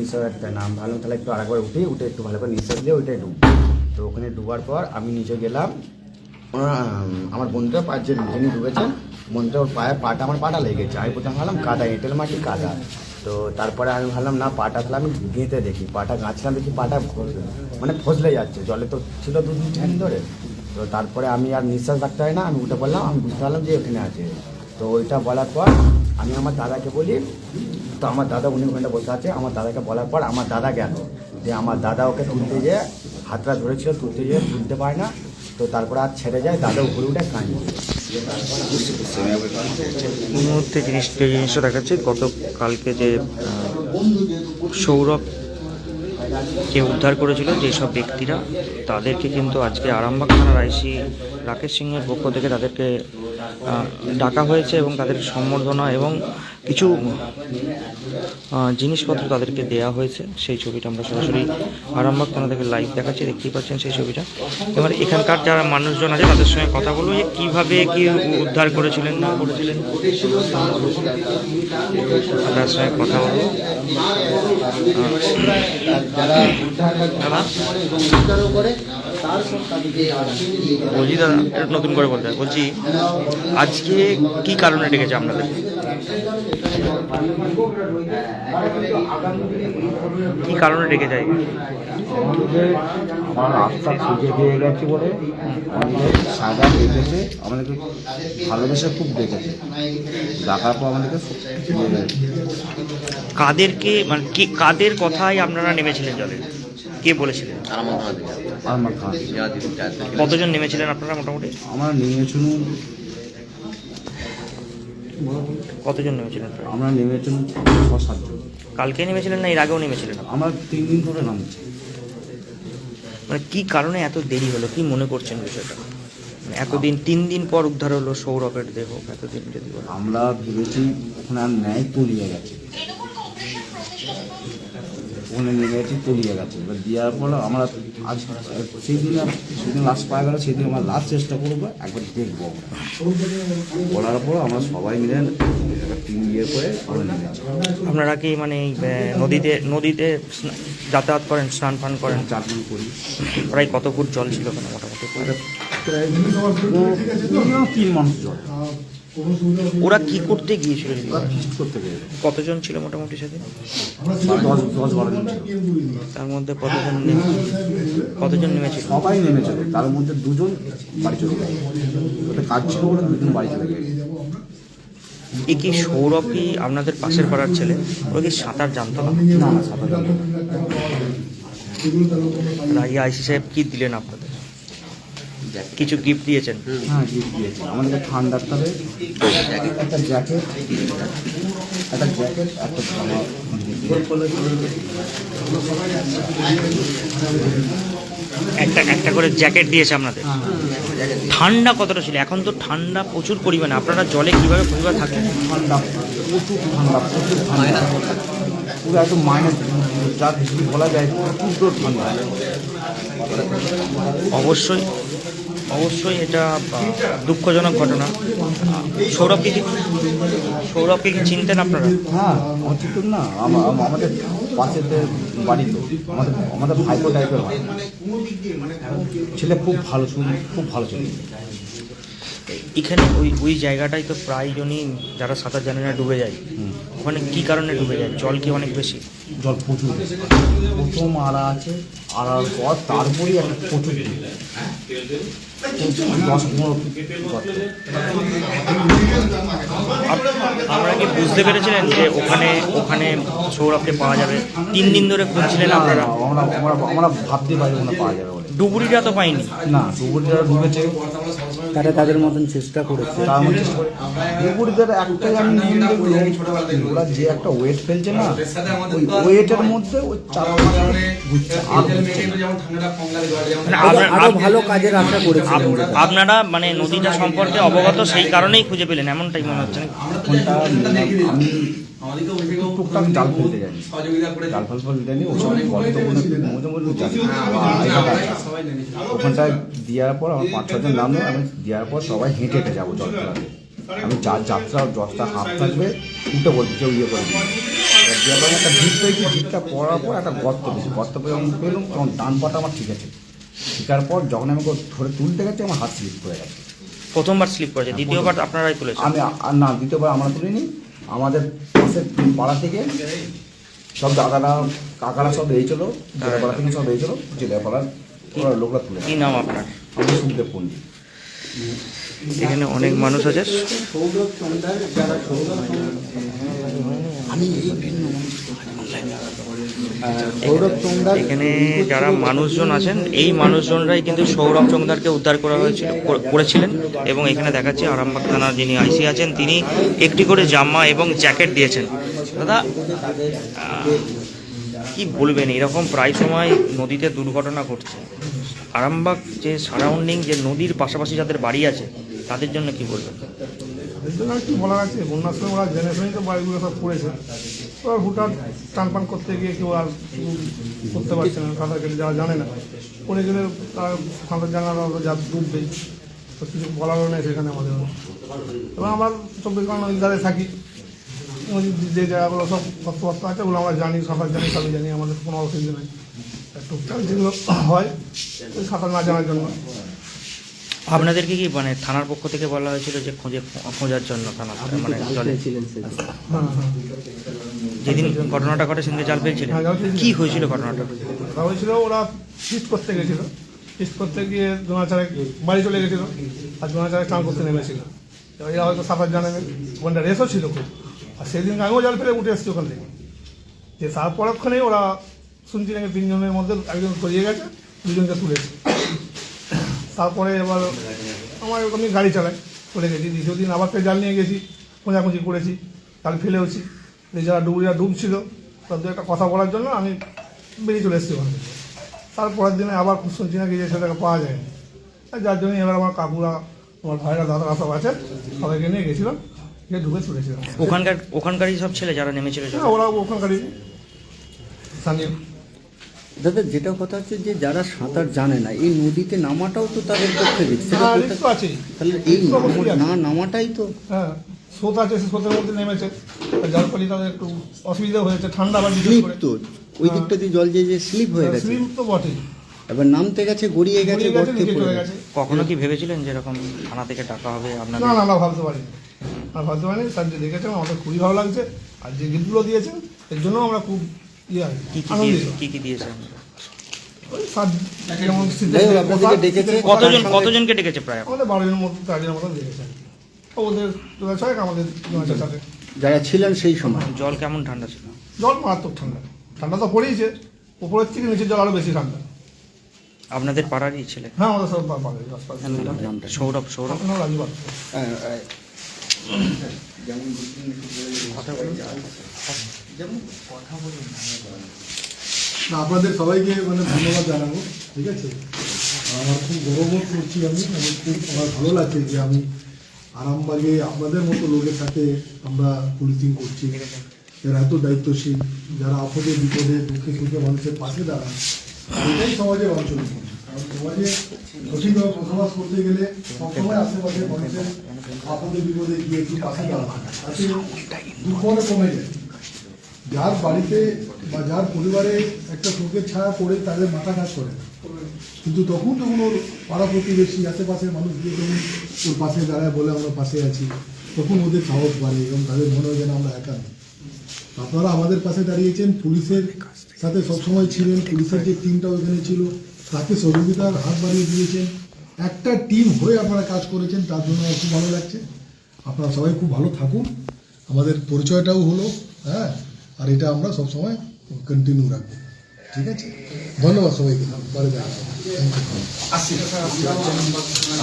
নিশ্চয় একটা নাম ভালো, তাহলে একটু আরেকবার উঠে একটু ভালো করে নিঃশ্বাস দিয়ে ওইটাই ডুব। তো ওখানে ডুবার পর আমি নিচে গেলাম। আমার বন্ধুটা যে যিনি ডুবেছেন, বন্ধুটা ওর পাটা আমার পাটা লেগেছে। আমি প্রথমে ভাবলাম কাদা, এঁটেল মাটি কাদা। তো তারপরে আমি ভাবলাম না, পাটা তাহলে আমি গেঁথে দেখি। পাটা গাঁছলাম, দেখি পাটা মানে ফসলে যাচ্ছে, জলে তো ছিল 2-3 দিন ধরে। তো তারপরে আমি আর নিঃশ্বাস রাখতে হয় না, আমি উঠে বললাম, আমি বুঝতে পারলাম যে এখানে আছে। তো ওইটা বলার পর আমি আমার দাদাকে বলি। তো আমার দাদা উনি ওখানটা বসে আছে। আমার দাদাকে বলার পর আমার দাদা গেল, যে আমার দাদা ওকে তুলতে যেয়ে হাতটা ধরেছিল, তুলতে যেয়ে তুলতে পারে না। তো তারপরে আর ছেড়ে যায়, দাদা উপরে উঠে কাঁদছে। এই মুহূর্তে জিনিসটা দেখাচ্ছে গতকালকে যে সৌরভকে উদ্ধার করেছিল যেসব ব্যক্তিরা, তাদেরকে কিন্তু আজকে আরামবাগ থানার আইসি রাকেশ সিংয়ের পক্ষ থেকে তাদেরকে ডাকা হয়েছে এবং তাদের সম্বর্ধনা এবং কিছু জিনিসপত্র তাদেরকে দেওয়া হয়েছে। সেই ছবিটা আমরা সরাসরি আরামবাগ থানা থেকে লাইভ দেখাচ্ছি, দেখতেই পাচ্ছেন সেই ছবিটা। এবার এখানকার যারা মানুষজন আছে তাদের সঙ্গে কথা বলবো যে কীভাবে কি উদ্ধার করেছিলেন না করেছিলেন, তাদের সঙ্গে কথা বলবো। বলছি দাদা, এটা নতুন করে বলতে হয়, বলছি আজকে কি কারণে ডেকেছে আপনাদের? কি কারণে ডেকে যায়? আমার রাস্তা খুঁজে পেয়ে গেছে বলে আমাদের সাদা ডেকেছে, আমাদেরকে ভালোবেসে খুব ডেকেছে। ডাকার পর আমাদেরকে কাদেরকে মানে কি কাদের কথায় আপনারা নেমেছিলেন জলে? কে বলেছিলেন? আমার খান। কতজন নেমেছিলেন আপনারা মোটামুটি? আমরা নেমেছিলাম, কতজন নেমেছিলেন? আমরা নেমেছিলাম 6-7 জন। কালকে নেমেছিলেন না এর আগেও নেমেছিলেন? আমরা 3 দিন ধরে নামছি। মানে কি কারণে এত দেরি হলো, কি মনে করছেন বিষয়টা? এতদিন 3 দিন পর উদ্ধার হলো সৌরভের দেহ, এতদিন যদি বলেন। আমরা ভেবেছি ওখানে আর ন্যায় তলিয়ে গেছে, ওখানে নিয়ে গেছি তলিয়ে গেছে। এবার দেওয়ার পর আমরা আজ সেদিন লাস্ট পাওয়া গেল, সেদিন আমরা লাস্ট চেষ্টা করবো, একবার দেখবো। বলার পর আমরা সবাই মিলে একটা টিম করে আমরা নেমেছি। আপনারা কি মানে নদীতে যাতায়াত করেন, স্নান পান করেন? 4 দিন করি। প্রায় কত ফুট জল ছিল ওখানে মোটামুটি? প্রায় 3 মাস জল। ওরা কি করতে গিয়েছিল? ফিস্ট করতে গেছে। কতজন ছিল মোটামুটি সেদিন? 10-12 জন ছিল। তার মধ্যে কতজন নেমেছিল? সবাই নেমেছিল, তার মধ্যে 2 জন বাড়ি চলে গেছে। ওটা কাজ ছিল বলে 2 জন বাড়ি চলে গেছে। এ কি সৌরভ কি আপনাদের পাশের পাড়ার ছেলে? ও কি সাঁতার জানতো না? না, সাঁতার জানতো না। আইসি সাহেব কি দিলেন আপনাদের? কিছু গিফট দিয়েছেন? হ্যাঁ, গিফট দিয়েছে আমাদেরকে। ঠান্ডার তবে একটা জ্যাকেট, একটা জামা, একটা করে জ্যাকেট দিয়েছে আপনাদের। ঠান্ডা কতটা ছিল? এখন তো ঠান্ডা প্রচুর পরিমাণে, আপনারা জলে কিভাবে থাকেন? ঠান্ডা, প্রচুর ঠান্ডা, পুরো একদম মাইনাস, যা বলা যায় প্রচুর ঠান্ডা। অবশ্যই এটা দুঃখজনক ঘটনা। সৌরভকে কি চিনতেন আপনারা? হ্যাঁ, অচিত না, আমাদের পাশেতে বাড়ি তো, আমাদের ভাইপো টাইপের হয়। ছেলে খুব ভালো ছেলে। এখানে ওই জায়গাটাই তো প্রায় জনই যারা সাঁতার জানে না ডুবে যায়। ওখানে কি কারণে ডুবে যায়? জল কি অনেক বেশি? জল প্রচুর বেশি। প্রথম আছে, আড়ার পর তারপরেই একটা প্রচুর 10-15 আমরা কি বুঝতে পেরেছিলেন যে ওখানে সৌরভকে পাওয়া যাবে? 3 দিন ধরে খুঁজছিলেন আপনারা? আমরা ভাবতে পারি ওখানে পাওয়া যাবে বলে। ডুবুরিরা তো পাইনি না, ডুবুরিরা ডুবেছে, তারা তাদের মতন চেষ্টা করেছে। ডুবুরিদের একটাই আমি নিয়ম দেখলাম, ওরা যে একটা ওয়েট ফেলছে না, ওই ওয়েটের মধ্যে ওই 4-5 ঘুরছে, আর আরো ভালো কাজের আশা করেছে। আপনারা মানে নদীটা সম্পর্কে অবগত, সেই কারণেই খুঁজে পেলেন, এমনটাই মনে হচ্ছে না? আমি টুকটাক জাল ফেলতে জানি, জাল ফেলতে জানি, ওসব ওখানটায় দেওয়ার পর আমার 5-6 জন নামলো। আমি দেওয়ার পর সবাই হেঁটে যাবো জল ফেলাতে। আমি যাত্রা হাফ থাকবে উঠে বলছি, কেউ ইয়ে করে দেওয়ার পরে একটা ভিড় পেয়েছি, ভিড়টা পড়ার পর একটা গর্ত পেয়েছি, গর্ত পেয়ে আমি পেলাম, তখন ডান পাটা আমার ঠিক আছে। ঠিকার পর যখন আমি ওকে ধরে তুলতে গেছি আমার হাত স্লিপ করে গেছে। প্রথমবার স্লিপ করেছে, দ্বিতীয়বার আপনারাই তুলেছেন? আমি না, দ্বিতীয়বার আমরা তুলিনি। আমাদের পাশের পাড়া থেকে সব দাদারা কাকারা সব এইছিল, পাড়া থেকে সব এইছিল, জেলাপাড়ার ওরা লোকরা তুলে। কি নাম আপনার? আমি সুখদেব পণ্ডিত। এখানে অনেক মানুষ আছে। এখানে যারা মানুষজন আছেন এই মানুষজনরাই কিন্তু সৌরভ চোংদারকে উদ্ধার করা হয়েছিল করেছিলেন। এবং এখানে দেখাচ্ছি আরামবাগ থানার যিনি আইসি আছেন তিনি একটি করে জামা এবং জ্যাকেট দিয়েছেন। দাদা কি বলবেন, এরকম প্রায় সময় নদীতে দুর্ঘটনা ঘটছে, আরামবাগ যে সারাউন্ডিং যে নদীর পাশাপাশি যাদের বাড়ি আছে তাদের জন্য কি বলবেন? এর জন্য আর কি বলার আছে, বন্যার সময় ওরা জেনে শুনেই তো বাড়িগুলো সব পড়েছে। ওরা হুটার টান পান করতে গিয়ে কেউ আর করতে পারছে না, সাঁতার কেটে যারা জানে না পড়ে গেলে তার সাঁতার জানার যা ডুববেই, তো কিছু বলারও নেই সেখানে আমাদের। এবং আমরা 24 ঘন্টা নদীর ধারে থাকি, নদীর যে জায়গাগুলো সব কথাবার্তা আছে ওগুলো আমরা জানি, সাঁতার জানি, সবই জানি, আমাদের কোনো অসুবিধা নেই। টুকটাক যেগুলো হয় ওই সাঁতার না জানার জন্য। আপনাদেরকে কি মানে থানার পক্ষ থেকে বলা হয়েছিল যে খোঁজার জন্য থানা মানে জলে হ্যাঁ হ্যাঁ, যেদিন ঘটনাটা ঘটে সেদিন জাল পেয়েছিলেন? হ্যাঁ, জাল পেয়েছিলাম। কি হয়েছিল ঘটনাটা? ওরা হয়েছিল, ওরা ফিস্ট করতে গেছিলো, ফিস্ট করতে গিয়ে দোনাচারে বাড়ি চলে গেছিলো আর দোনাচারে স্নান করতে নেমেছিল। এবার এরা হয়তো সাঁতার জানে না, ওখানটা রেসও ছিল খুব, আর সেদিন আমিও জল ফেলে উঠে এসেছি ওখান থেকে। যে তার পরক্ষণেই ওরা শুনছি নাকি 3 জনের মধ্যে একজন তলিয়ে গেছে, 2জনকে তুলেছে। তারপরে এবার আমি গাড়ি চালাই, চলে গেছি। দ্বিতীয় দিন আবার ফের জাল নিয়ে গেছি, খোঁজাখুঁজি করেছি, জাল ফেলেওছি। যারা ডুবছিল তাদের একটা কথা বলার জন্য আমি বেরিয়ে চলে এসেছি ওখানে। তারপরের দিনে আবার শুনছি নাকি যে সেটাকে পাওয়া যায়নি, যার জন্য এবার আমার কাকুরা, আমার ভাইরা, দাদারা সব আছে, সবাইকে নিয়ে গেছিলাম, গিয়ে ডুবে তুলেছিলাম। ওখানকারই সব ছেলে যারা নেমেছিল? হ্যাঁ, ওরা ওখানকারই স্থানীয়। দাদা, যেটা কথা হচ্ছে যে যারা সাঁতার জানে না এই নদীতে নামাটাও তো তাদের পক্ষে রিস্ক। হ্যাঁ, রিস্ক তো আছেই। তাহলে এই না নামাটাই তো। হ্যাঁ, স্রোত আছে, সে স্রোতের মধ্যে নেমেছে, আর যার ফলে তাদের একটু অসুবিধা হয়েছে, ঠান্ডা বা বিশেষ স্লিপ করে। তো ওই দিকটা দিয়ে জল যে স্লিপ হয়ে গেছে, স্লিপ তো বটেই, এবার নামতে গেছে, গড়িয়ে গেছে, গড়িয়ে গেছে, গর্তে নিচে পড়ে চলে গেছে। গেছে। কখনো কি ভেবেছিলেন যে এরকম থানা থেকে ডাকা হবে না আপনাদের? না, আমরা ভাবতে পারিনি, স্যার যে দেখেছেন আমাদের খুবই ভালো লাগছে, আর যে গিফটগুলো দিয়েছেন এর জন্য আমরা খুব আনন্দিত। কি দিয়েছেন? ওই স্যার যেমন যাই হোক, আপনাদেরকে ডেকেছে। কতজনকে ডেকেছে প্রায়? আমাদের 12 জনের মতো 13 জনের মতো দেখেছেন, ওদের ছয়েক আমাদের জনের সাথে। যারা ছিলেন সেই সময়। জল কেমন ঠান্ডা ছিল? জল মারাত্মক ঠান্ডা, ঠান্ডা তো পড়েইছে, উপরের থেকে নিচের জল আরও বেশি ঠান্ডা। আপনাদের পাড়ারই ছেলে? হ্যাঁ, আমাদের সব পাবে আশপাশে। সৌরভ রাজু বাবু। না, আপনাদের সবাইকে ধন্যবাদ জানাবো, ঠিক আছে। আমার খুব গৌরবোধ করছি, আমার ভালো লাগছে যে আমি আরামবাগে আপনাদের মতো লোকের সাথে আমরা পুলিশিং করছি, যারা এত দায়িত্বশীল, যারা আপদে বিপদে দুঃখে সুখে মানুষের পাশে দাঁড়ান। এটাই সমাজের অঞ্চল, কারণ সমাজে সঠিকভাবে বসবাস করতে গেলে সবসময় আশেপাশে মানুষের আপদে বিপদে গিয়ে একটু পাশে দাঁড়ান, তাতে দুঃখটা কমে যায়। যার বাড়িতে বা যার পরিবারে একটা শোকের ছায়া পড়ে তাদের মাথা কাজ করে, কিন্তু তখন ওর পাড়া প্রতিবেশী আশেপাশের মানুষ গিয়ে যখন ওর পাশে দাঁড়ায় বলে আমরা পাশে আছি, তখন ওদের সাহস বাড়ে এবং তাদের মনে হয় যেন আমরা একা নেই। আপনারা আমাদের পাশে দাঁড়িয়েছেন, পুলিশের সাথে সবসময় ছিলেন, পুলিশের যে টিমটা ওখানে ছিল তাকে সহযোগিতার হাত বাড়িয়ে দিয়েছেন, একটা টিম হয়ে আপনারা কাজ করেছেন, তার জন্য আমার খুব ভালো লাগছে। আপনারা সবাই খুব ভালো থাকুন, আমাদের পরিচয়টাও হলো, হ্যাঁ, আর এটা আমরা সবসময় কন্টিনিউ রাখবো, ঠিক আছে। ধন্যবাদ সবাইকে, পরে দেখা হবে।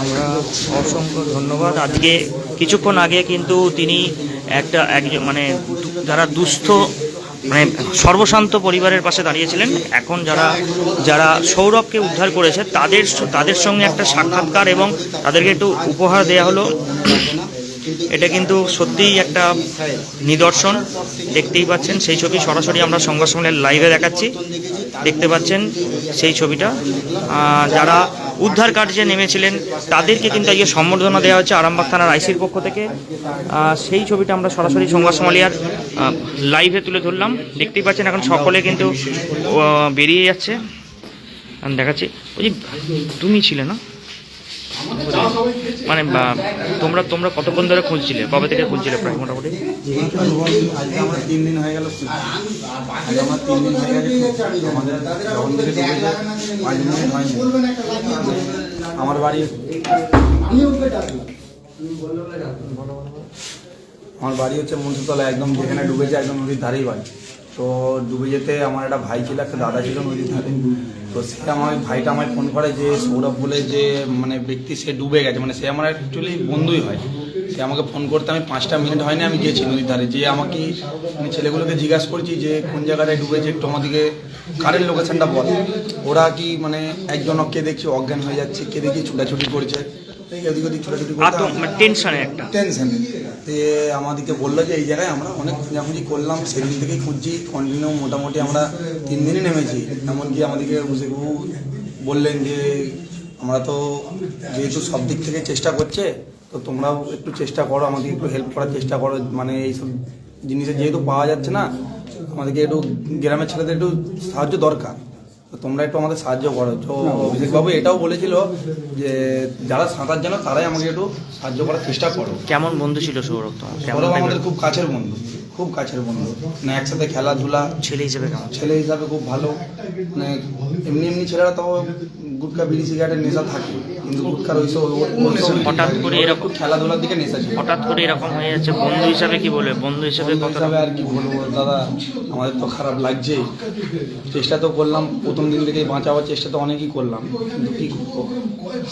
আমরা অসংখ্য ধন্যবাদ। আজকে কিছুক্ষণ আগে কিন্তু তিনি একজন মানে যারা দুস্থ মানে সর্বশান্ত পরিবারের পাশে দাঁড়িয়েছিলেন, এখন যারা সৌরভকে উদ্ধার করেছে তাদের সঙ্গে একটা সাক্ষাৎকার এবং তাদেরকে একটু উপহার দেওয়া হলো। এটা কিন্তু সত্যিই একটা নিদর্শন, দেখতেই পাচ্ছেন সেই ছবি সরাসরি আমরা সংবাদ সম্মেলনের লাইভে দেখাচ্ছি, দেখতে পাচ্ছেন সেই ছবিটা। যারা উদ্ধার কার্যে নেমেছিলেন তাদেরকে কিন্তু আজকে সম্বর্ধনা দেওয়া হচ্ছে আরামবাগ থানার আইসির পক্ষ থেকে। সেই ছবিটা আমরা সরাসরি সংবাদ সমালিয়ার লাইভে তুলে ধরলাম। দেখতেই পাচ্ছেন এখন সকলে কিন্তু বেরিয়ে যাচ্ছে। আমি দেখাচ্ছি, ওই যে তুমি ছিলে না, মানে তোমরা কতক্ষণ ধরে খুঁজছিলে, কবে থেকে খুঁজছিলে প্রায় মোটামুটি? আজকে আমরা 3 দিন হয়ে গেল, আজকে আমার 3 দিন হয়ে গেছে আমাদের যখন থেকে ডুবেছে 5 মিনিট হয়নি। আমার বাড়ি হচ্ছে মনসুতলা, একদম যেখানে ডুবেছে একদম নদীর ধারেই বাড়ি। তো ডুবে যেতে আমার একটা ভাই ছিল, একটা দাদা ছিল নদীর ধারে। তো সে ভাইটা আমায় ফোন করে যে সৌরভ বলে যে মানে ব্যক্তি সে ডুবে গেছে, মানে সে আমার অ্যাকচুয়ালি বন্ধুই হয়। সে আমাকে ফোন করতে আমি 5টা মিনিট হয়নি আমি গেছি নদীর ধারে, যে আমাকে আমি ছেলেগুলোকে জিজ্ঞাসা করছি যে কোন জায়গাটায় ডুবেছে একটু আমাদেরকে কারের লোকেশনটা বল। ওরা কি মানে একজনকে দেখছি অজ্ঞান হয়ে যাচ্ছে, কে দেখি ছুটাছুটি করছে, এদিক ওদিক ছুটাছুটি করছে, টেনশনে। তো আমাদেরকে বললো যে এই জায়গায় আমরা অনেক খোঁজাখুঁজি করলাম, সেদিন থেকেই খুঁজছি কন্টিনিউ, মোটামুটি আমরা 3 দিনই নেমেছি। এমনকি আমাদেরকে বুঝেবাবু বললেন যে আমরা তো যেহেতু সব দিক থেকে চেষ্টা করছে, তো তোমরাও একটু চেষ্টা করো, আমাদের একটু হেল্প করার চেষ্টা করো, মানে এইসব জিনিসে যেহেতু পাওয়া যাচ্ছে না, আমাদেরকে একটু গ্রামের ছেলেদের একটু সাহায্য দরকার, তো তোমরা একটু আমাদের সাহায্য করো। তো অভিষেকবাবু এটাও বলেছিল যে যারা সাঁতার জানো তারাই আমাকে একটু সাহায্য করার চেষ্টা করো। কেমন বন্ধু ছিল সৌরভ তোমার? সৌরভ আমাদের খুব কাছের বন্ধু, খুব কাছের বন্ধু, মানে একসাথে খেলাধুলা, ছেলে হিসেবে কেমন? ছেলে হিসাবে খুব ভালো। মানে এমনি ছেলেরা তো গুটকা বিড়ি সিগারেটের নেশা থাকে, কিন্তু গুটকার হঠাৎ করে এরকম খেলাধুলার দিকে নেশা ছিল। হঠাৎ করে এরকম হয়ে যাচ্ছে, বন্ধু হিসাবে কি বলবে? বন্ধু হিসাবে আর কি বলবো দাদা, আমাদের তো খারাপ লাগছে। চেষ্টা তো করলাম প্রথম দিন থেকেই বাঁচাবার চেষ্টা তো অনেকই করলাম, কিন্তু কি করবো,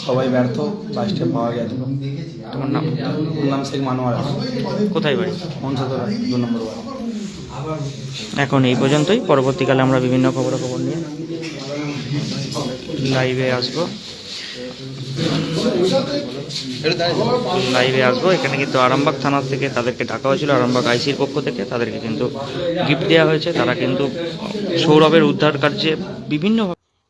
সবাই ব্যর্থ, লাস্টে পাওয়া গেছে। তোমার নাম? নাম শেখ মানোয়ার। কোথায় বাড়ি? মনসাতলা 2 নম্বর ওয়ার্ড। এখন এই পর্যন্তই, পরবর্তীকালে আমরা বিভিন্ন খবরাখবর নিয়ে লাইভে আসবো। এখানে কিন্তু আরামবাগ থানা থেকে তাদেরকে ডাকা হয়েছিল, আরামবাগ আইসির পক্ষ থেকে তাদেরকে কিন্তু গিফট দেওয়া হয়েছে। তারা কিন্তু সৌরভের উদ্ধার কার্যে বিভিন্ন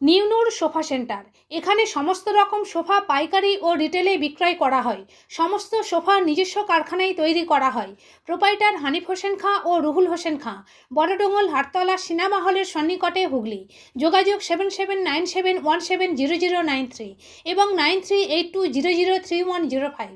নিউ নূর সোফা সেন্টার, এখানে সমস্ত রকম সোফা পাইকারি ও রিটেলে বিক্রয় করা হয়। সমস্ত সোফা নিজস্ব কারখানায় তৈরি করা হয়। প্রোপাইটার হানিফ হোসেন খাঁ ও রুহুল হোসেন খাঁ, বড়ডোঙ্গল হাটতলা সিনেমা হলের সন্নিকটে, হুগলি। যোগাযোগ 7797170093 এবং 9382003105।